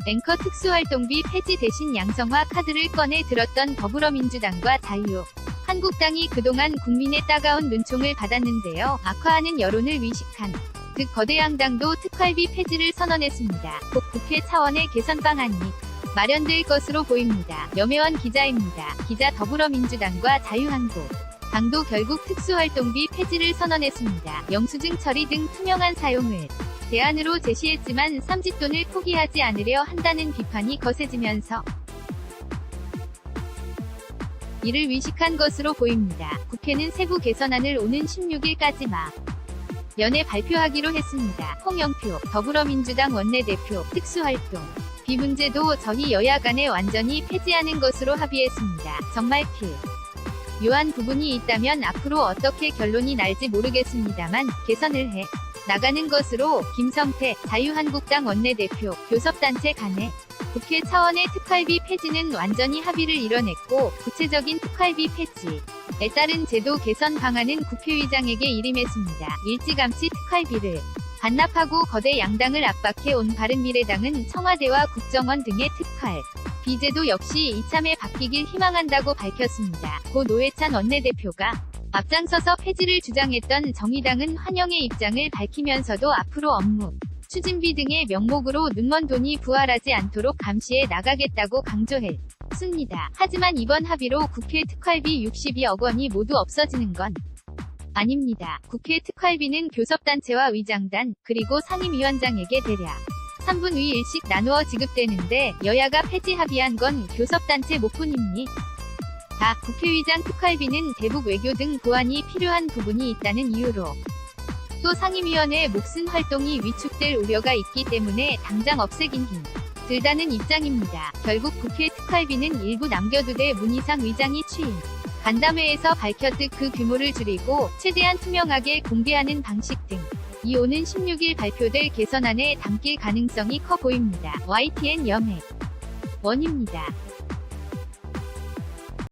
앵커 특수활동비 폐지 대신 양성화 카드를 꺼내 들었던 더불어민주당과 자유한국당이 그동안 국민의 따가운 눈총을 받았는데요. 악화하는 여론을 위식한 듯 거대 양당도 특활비 폐지를 선언했습니다. 곧 국회 차원의 개선 방안이 마련될 것으로 보입니다. 염혜원 기자입니다. 기자 더불어민주당과 자유한국당도 결국 특수활동비 폐지를 선언했습니다. 영수증 처리 등 투명한 사용을 대안으로 제시했지만 삼짓돈을 포기하지 않으려 한다는 비판이 거세지면서 이를 위식한 것으로 보입니다. 국회는 세부 개선안을 오는 16일까지 연내 발표하기로 했습니다. 홍영표 더불어민주당 원내대표 특수활동 비 문제도 저희 여야 간에 완전히 폐지하는 것으로 합의했습니다. 정말 필요한 부분이 있다면 앞으로 어떻게 결론이 날지 모르겠습니다만 개선을 해 나가는 것으로 김성태 자유한국당 원내대표 교섭단체 간에 국회 차원의 특활비 폐지는 완전히 합의를 이뤄냈고 구체적인 특활비 폐지에 따른 제도 개선 방안은 국회의장에게 일임했습니다. 일찌감치 특활비를 반납하고 거대 양당을 압박해 온 바른미래당은 청와대와 국정원 등의 특활비 제도 역시 이참에 바뀌길 희망한다고 밝혔습니다. 고 노회찬 원내대표가 앞장서서 폐지를 주장했던 정의당은 환영의 입장을 밝히면서도 앞으로 업무 추진비 등의 명목으로 눈먼 돈이 부활하지 않도록 감시해 나가겠다고 강조했습니다. 하지만 이번 합의로 국회 특활비 62억 원이 모두 없어지는 건 아닙니다. 국회 특활비는 교섭단체와 위장단, 그리고 상임위원장에게 대략 3분의 1씩 나누어 지급되는데 여야가 폐지 합의한 건 교섭단체 몫뿐입니다. 국회의장 특활비는 대북 외교 등 보완이 필요한 부분이 있다는 이유로 또 상임위원회 몫은 활동이 위축될 우려가 있기 때문에 당장 없애긴 힘들다는 입장입니다. 결국 국회 특활비는 일부 남겨두되 문희상 의장이 취임 간담회에서 밝혔듯 그 규모를 줄이고 최대한 투명하게 공개하는 방식 등이 오는 16일 발표될 개선안에 담길 가능성이 커 보입니다. YTN 염혜원입니다.